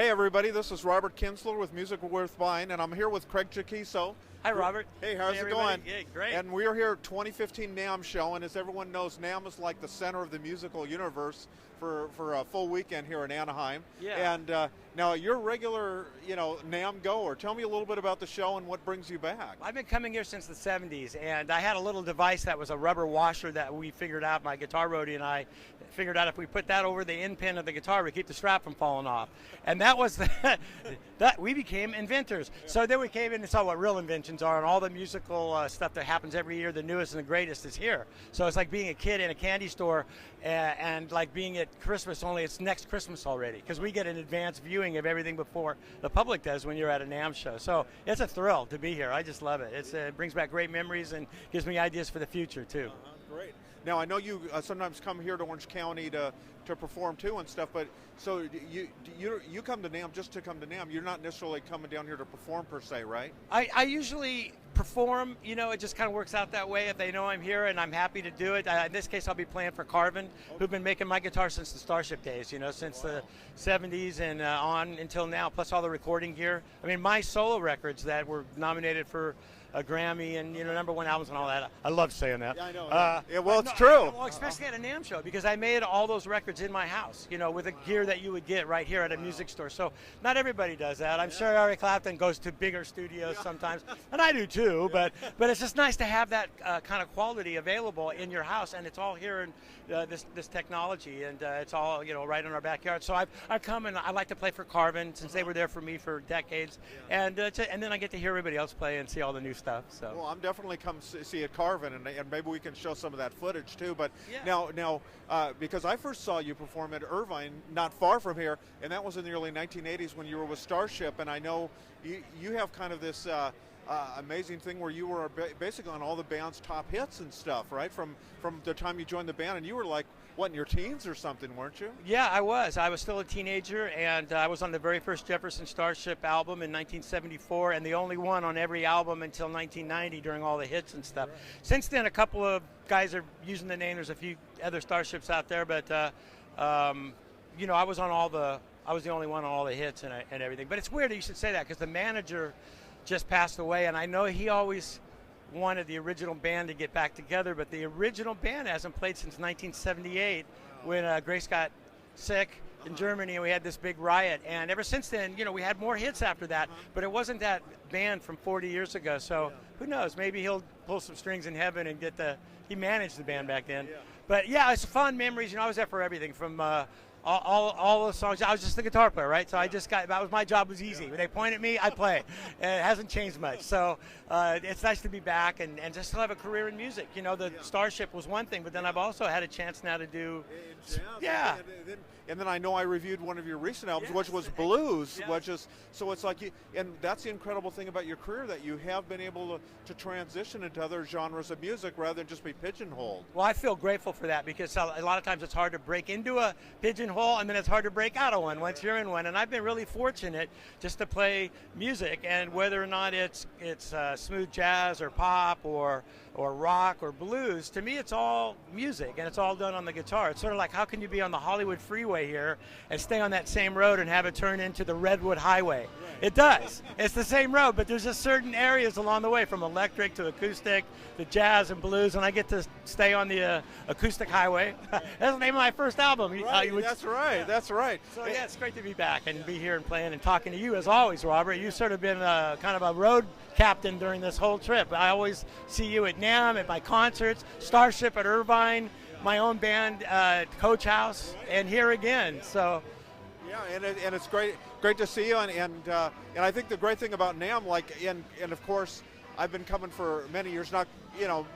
Hey everybody, this is Robert Kinsler with Music Worth Buying, and I'm here with Craig Chaquico. Hi Robert. Hey, how's it going? Yeah, great. And we are here at 2015 NAMM show, and as everyone knows, NAMM is like the center of the musical universe for a full weekend here in Anaheim. Yeah. And now you're a regular, NAMM goer. Tell me a little bit about the show and what brings you back. I've been coming here since the 70s, and I had a little device that was a rubber washer that we figured out, my guitar roadie and I figured out if we put that over the end pin of the guitar, we keep the strap from falling off. And that was that we became inventors. Yeah. So then we came in and saw what real inventions are, and all the musical stuff that happens every year, the newest and the greatest is here. So it's like being a kid in a candy store and like being at Christmas, only it's next Christmas already, because we get an advanced viewing of everything before the public does when you're at a NAMM show. So it's a thrill to be here. I just love it. It brings back great memories and gives me ideas for the future too. Great. Now I know you sometimes come here to Orange County to perform too and stuff, but so you come to NAMM just to come to NAMM. You're not necessarily coming down here to perform per se, right? I usually perform, it just kind of works out that way if they know I'm here, and I'm happy to do it. In this case, I'll be playing for Carvin, who've been making my guitar since the Starship days, since the 70s and on until now, plus all the recording gear. I mean, my solo records that were nominated for a Grammy and #1 albums and all that. I love saying that. Yeah, I know. Yeah, well, it's true. Well, especially at a NAMM show, because I made all those records in my house, with the gear that you would get right here at a music store. So not everybody does that. I'm sure Eric Clapton goes to bigger studios sometimes, and I do too. But it's just nice to have that kind of quality available in your house, and it's all here in this technology, and it's all right in our backyard. So I've come, and I like to play for Carvin since they were there for me for decades, and then I get to hear everybody else play and see all the new stuff. So. Well, I'm definitely come see at Carvin, and maybe we can show some of that footage too. But yeah. now, because I first saw you perform at Irvine, not far from here, and that was in the early 1980s when you were with Starship, and I know you have kind of this amazing thing where you were basically on all the band's top hits and stuff, right? From the time you joined the band, and you were like, what, in your teens or something, weren't you? Yeah, I was. I was still a teenager, and I was on the very first Jefferson Starship album in 1974, and the only one on every album until 1990 during all the hits and stuff. Right. Since then, a couple of guys are using the name. There's a few other Starships out there, but I was on I was the only one on all the hits and everything. But it's weird that you should say that, because the manager just passed away, and I know he always wanted the original band to get back together, but the original band hasn't played since 1978 when Grace got sick in Germany, and we had this big riot. And ever since then, we had more hits after that, but it wasn't that band from 40 years ago. So who knows? Maybe he'll pull some strings in heaven and he managed the band back then. But yeah, it's fun memories. I was there for everything from all the songs. I was just the guitar player, right? So that was my job, was easy. When they point at me, I play. And it hasn't changed much. So it's nice to be back and just to have a career in music. The Starship was one thing, but then I've also had a chance now to do And then I know I reviewed one of your recent albums, which was blues, which is, so it's like, and that's the incredible thing about your career, that you have been able to transition into other genres of music rather than just be pigeonholed. Well, I feel grateful for that, because a lot of times it's hard to break into a pigeonhole, and then it's hard to break out of one once you're in one. And I've been really fortunate just to play music, and whether or not it's smooth jazz or pop or rock or blues, to me it's all music, and it's all done on the guitar. It's sort of like, how can you be on the Hollywood freeway here and stay on that same road and have it turn into the Redwood Highway? Right. It does. It's the same road, but there's just certain areas along the way, from electric to acoustic to jazz and blues, and I get to stay on the acoustic highway. That's the name of my first album. Right, that's right. So yeah, it's great to be back and be here and playing and talking to you as always, Robert. You've sort of been kind of a road captain during this whole trip. I always see you at NAMM, at my concerts, Starship at Irvine, my own band, Coach House, and here again. So, yeah, and it's great to see you, and I think the great thing about NAMM, and of course, I've been coming for many years, not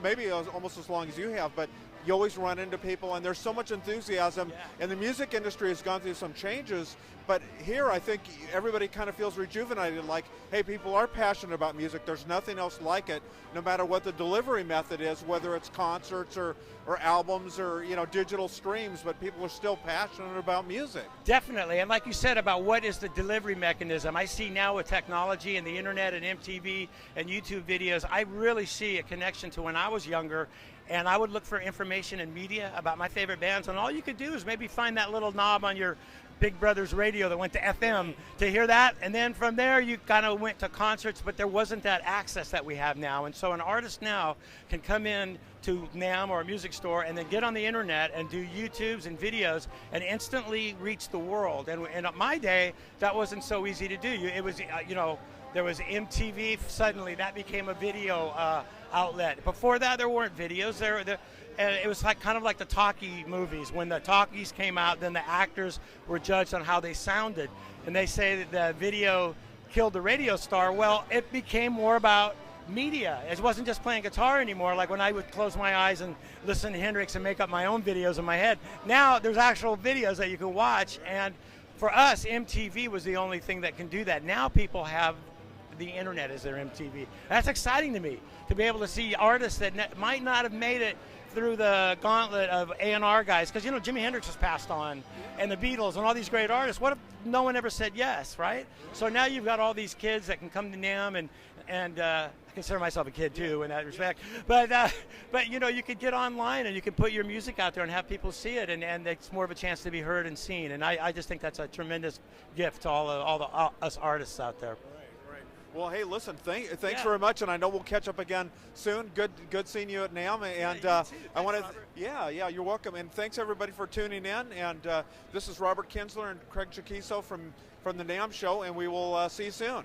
maybe almost as long as you have, but you always run into people, and there's so much enthusiasm, and the music industry has gone through some changes, but here I think everybody kind of feels rejuvenated, like, hey, people are passionate about music. There's nothing else like it, no matter what the delivery method is, whether it's concerts or albums or digital streams, but people are still passionate about music. Definitely, and like you said about what is the delivery mechanism, I see now with technology and the internet and MTV and YouTube videos, I really see a connection to when I was younger, and I would look for information and media about my favorite bands, and all you could do is maybe find that little knob on your Big Brothers Radio that went to FM to hear that. And then from there, you kind of went to concerts, but there wasn't that access that we have now. And so an artist now can come in to NAMM or a music store and then get on the internet and do YouTubes and videos and instantly reach the world. And at my day, that wasn't so easy to do. It was, you know, there was MTV, suddenly that became a video outlet. Before that, there weren't videos. And it was like kind of like the talkie movies. When the talkies came out, then the actors were judged on how they sounded. And they say that the video killed the radio star. Well, it became more about media. It wasn't just playing guitar anymore, like when I would close my eyes and listen to Hendrix and make up my own videos in my head. Now there's actual videos that you can watch, and for us, MTV was the only thing that can do that. Now people have the internet as their MTV. That's exciting to me, to be able to see artists that might not have made it through the gauntlet of A&R guys, because, you know, Jimi Hendrix has passed on, and the Beatles and all these great artists. What if no one ever said yes, right? So now you've got all these kids that can come to NAMM, and I consider myself a kid too in that respect. But you know, you could get online and you can put your music out there and have people see it, and it's more of a chance to be heard and seen. And I just think that's a tremendous gift to all us artists out there. Well, hey, listen, thanks very much, and I know we'll catch up again soon. Good seeing you at NAMM, and I want to, yeah, you're welcome, and thanks everybody for tuning in. And this is Robert Kinsler and Craig Chaquico from the NAMM show, and we will see you soon.